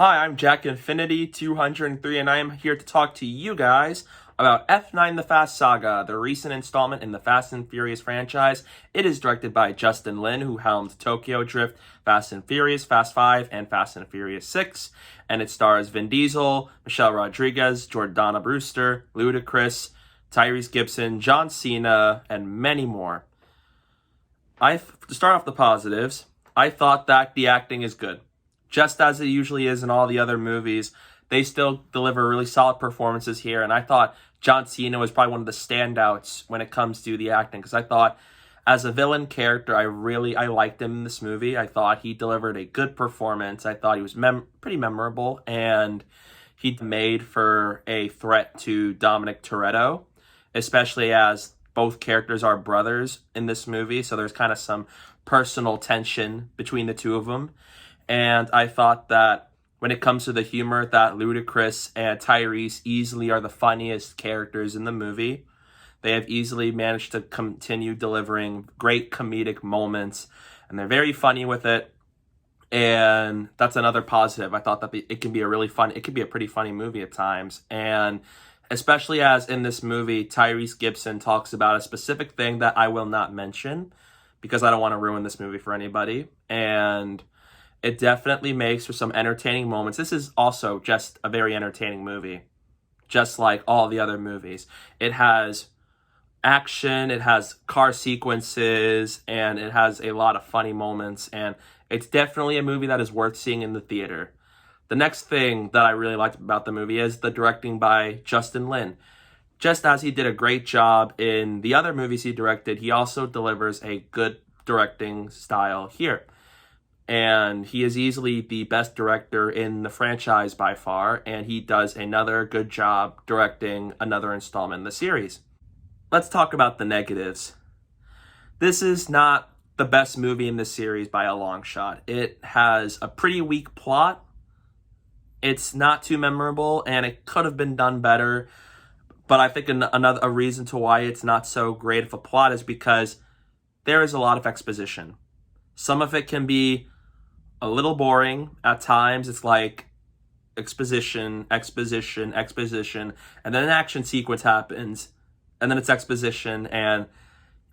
Hi, I'm Jack Infinity 203, and I am here to talk to you guys about F9 The Fast Saga, the recent installment in the Fast and Furious franchise. It is directed by Justin Lin, who helmed Tokyo Drift, Fast and Furious, Fast 5, and Fast and Furious 6. And it stars Vin Diesel, Michelle Rodriguez, Jordana Brewster, Ludacris, Tyrese Gibson, John Cena, and many more. To start off the positives, I thought that the acting is good. Just as it usually is in all the other movies, they still deliver really solid performances here. And I thought John Cena was probably one of the standouts when it comes to the acting, because I thought as a villain character, I liked him in this movie. I thought he delivered a good performance. I thought he was pretty memorable, and he made for a threat to Dominic Toretto, especially as both characters are brothers in this movie. So there's kind of some personal tension between the two of them. And I thought that when it comes to the humor, that Ludacris and Tyrese easily are the funniest characters in the movie. They have easily managed to continue delivering great comedic moments, and they're very funny with it. And that's another positive. I thought that it can be a pretty funny movie at times. And especially as in this movie, Tyrese Gibson talks about a specific thing that I will not mention because I don't want to ruin this movie for anybody. And it definitely makes for some entertaining moments. This is also just a very entertaining movie, just like all the other movies. It has action, it has car sequences, and it has a lot of funny moments, and it's definitely a movie that is worth seeing in the theater. The next thing that I really liked about the movie is the directing by Justin Lin. Just as he did a great job in the other movies he directed, he also delivers a good directing style here. And he is easily the best director in the franchise by far, and he does another good job directing another installment in the series. Let's talk about the negatives. This is not the best movie in this series by a long shot. It has a pretty weak plot. It's not too memorable, and it could have been done better. But I think a reason to why it's not so great of a plot is because there is a lot of exposition. Some of it can be a little boring at times. It's like exposition, exposition, exposition, and then an action sequence happens, and then it's exposition, and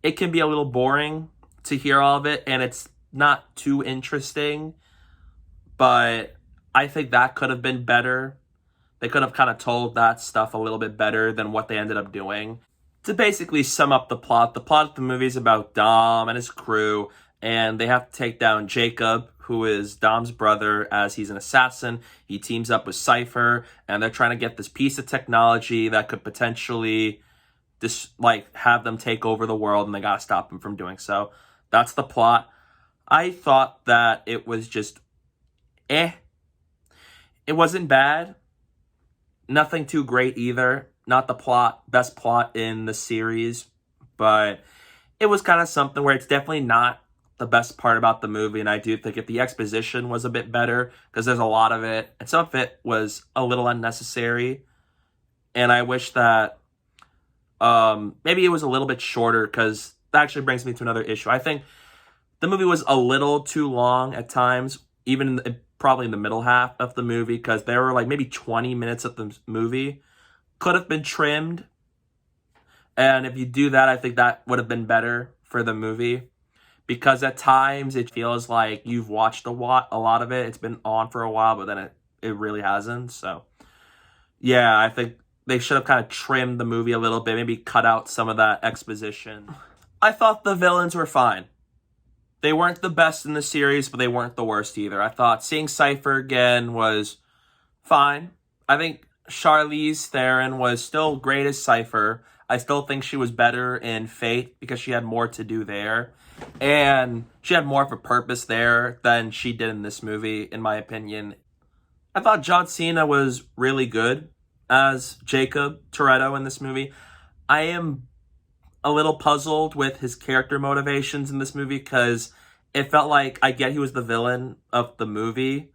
it can be a little boring to hear all of it, and it's not too interesting, but I think that could have been better. They could have kind of told that stuff a little bit better than what they ended up doing. To basically sum up the plot of the movie is about Dom and his crew, and they have to take down Jakob, who is Dom's brother, as he's an assassin. He teams up with Cypher, and they're trying to get this piece of technology that could potentially have them take over the world, and they gotta stop him from doing so. That's the plot. I thought that it was just It wasn't bad. Nothing too great either. Not the best plot in the series, but it was kind of something where it's definitely not the best part about the movie, and I do think if the exposition was a bit better, because there's a lot of it, and some of it was a little unnecessary, and I wish that maybe it was a little bit shorter, because that actually brings me to another issue. I think the movie was a little too long at times, even probably in the middle half of the movie, because there were like maybe 20 minutes of the movie could have been trimmed, and if you do that, I think that would have been better for the movie. Because at times it feels like you've watched a lot of it. It's been on for a while, but then it really hasn't. So, yeah, I think they should have kind of trimmed the movie a little bit. Maybe cut out some of that exposition. I thought the villains were fine. They weren't the best in the series, but they weren't the worst either. I thought seeing Cypher again was fine. I think Charlize Theron was still great as Cypher. I still think she was better in Fate because she had more to do there. And she had more of a purpose there than she did in this movie, in my opinion. I thought John Cena was really good as Jakob Toretto in this movie. I am a little puzzled with his character motivations in this movie, because it felt like, I get he was the villain of the movie,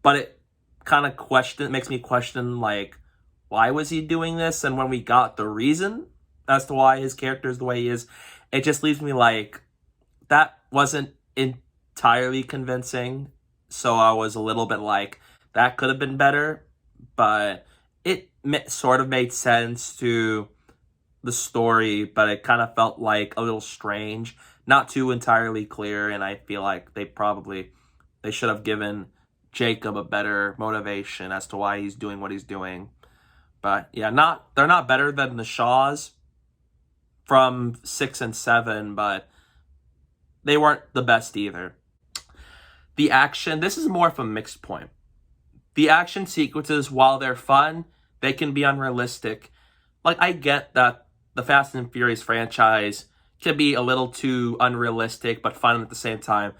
but it kind of makes me question, like, why was he doing this? And when we got the reason as to why his character is the way he is, it just leaves me like, that wasn't entirely convincing. So I was a little bit like, That could have been better, but it sort of made sense to the story, but it kind of felt like a little strange, not too entirely clear, and I feel like they should have given Jakob a better motivation as to why he's doing what he's doing. But yeah, they're not better than the Shaws from 6 and 7, but they weren't the best either. The action, this is more of a mixed point. The action sequences, while they're fun, they can be unrealistic. Like, I get that the Fast and Furious franchise can be a little too unrealistic, but fun at the same time.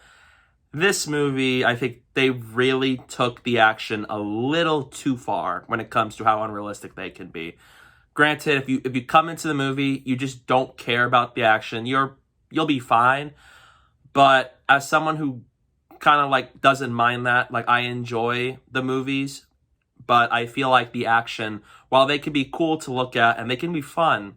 This movie, I think they really took the action a little too far when it comes to how unrealistic they can be. Granted, if you come into the movie, you just don't care about the action, you'll be fine. But as someone who kind of like doesn't mind that, like, I enjoy the movies, but I feel like the action, while they can be cool to look at and they can be fun,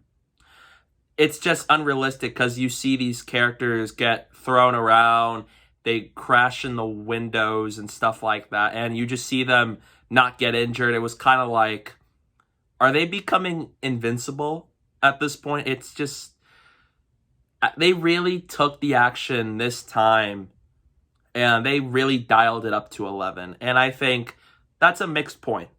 it's just unrealistic because you see these characters get thrown around, they crash in the windows and stuff like that, and you just see them not get injured. It was kind of like, are they becoming invincible at this point? It's just, they really took the action this time, and they really dialed it up to 11. And I think that's a mixed point.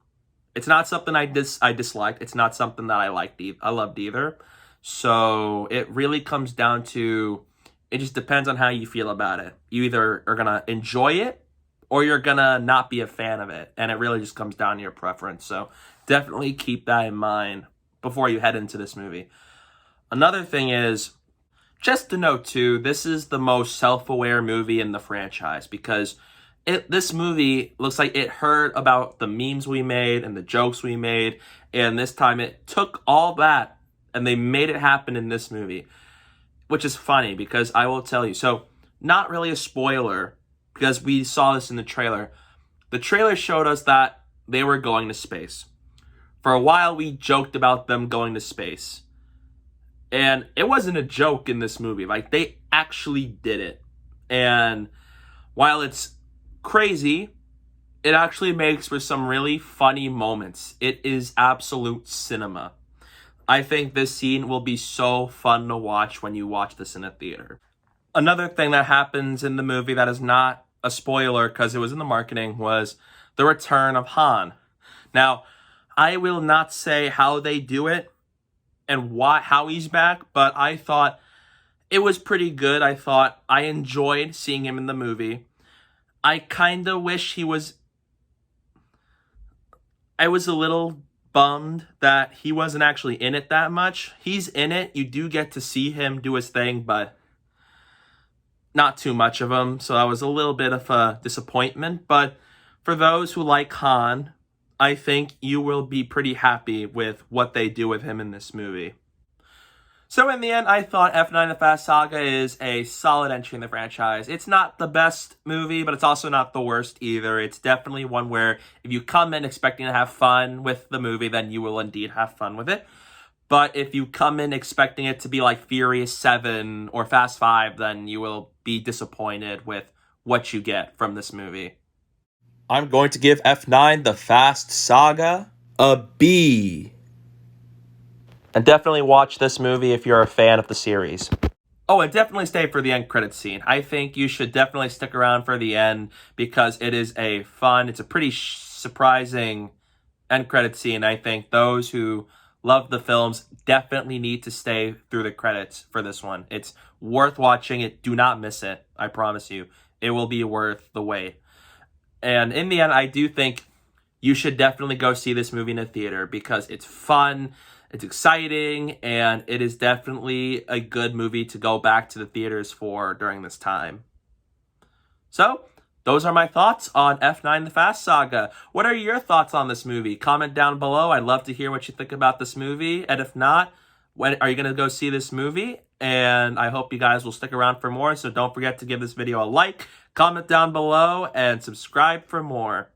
It's not something I disliked. It's not something that I loved either. So it really comes down to, it just depends on how you feel about it. You either are going to enjoy it or you're going to not be a fan of it. And it really just comes down to your preference. So definitely keep that in mind before you head into this movie. Another thing is, just to note too, this is the most self-aware movie in the franchise because this movie looks like it heard about the memes we made and the jokes we made, and this time it took all that and they made it happen in this movie, which is funny because I will tell you, so not really a spoiler because we saw this in the trailer. The trailer showed us that they were going to space. For a while, we joked about them going to space. And it wasn't a joke in this movie. Like, they actually did it. And while it's crazy, it actually makes for some really funny moments. It is absolute cinema. I think this scene will be so fun to watch when you watch this in a theater. Another thing that happens in the movie that is not a spoiler because it was in the marketing was the return of Han. Now, I will not say how they do it and how he's back, but I thought it was pretty good. I enjoyed seeing him in the movie. I kind of wish I was a little bummed that he wasn't actually in it that much. He's in it. You do get to see him do his thing, but not too much of him. So that was a little bit of a disappointment. But for those who like Han, I think you will be pretty happy with what they do with him in this movie. So in the end, I thought F9 The Fast Saga is a solid entry in the franchise. It's not the best movie, but it's also not the worst either. It's definitely one where if you come in expecting to have fun with the movie, then you will indeed have fun with it. But if you come in expecting it to be like Furious 7 or Fast 5, then you will be disappointed with what you get from this movie. I'm going to give F9 The Fast Saga a B. And definitely watch this movie if you're a fan of the series. Oh, and definitely stay for the end credits scene. I think you should definitely stick around for the end because it is it's a pretty surprising end credits scene. I think those who love the films definitely need to stay through the credits for this one. It's worth watching it. Do not miss it. I promise you. It will be worth the wait. And in the end, I do think you should definitely go see this movie in a theater because it's fun, it's exciting, and it is definitely a good movie to go back to the theaters for during this time. So, those are my thoughts on F9 The Fast Saga. What are your thoughts on this movie? Comment down below. I'd love to hear what you think about this movie. And if not, when are you going to go see this movie? And I hope you guys will stick around for more. So don't forget to give this video a like, comment down below, and subscribe for more.